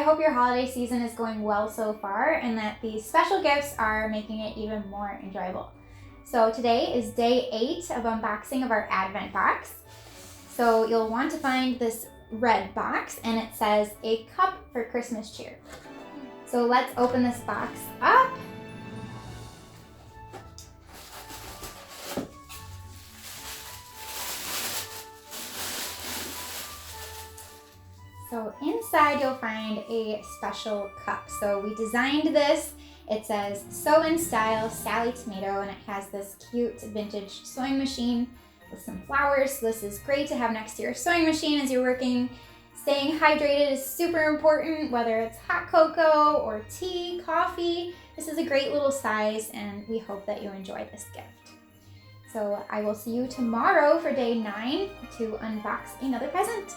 I hope your holiday season is going well so far and that these special gifts are making it even more enjoyable. So today is day 8 of unboxing of our Advent box. So you'll want to find this red box and it says a cup for Christmas cheer. So let's open this box up. So inside you'll find a special cup. So we designed this. It says Sew in Style Sallie Tomato and it has this cute vintage sewing machine with some flowers. So this is great to have next to your sewing machine as you're working. Staying hydrated is super important, whether it's hot cocoa or tea, coffee. This is a great little size and we hope that you enjoy this gift. So I will see you tomorrow for day 9 to unbox another present.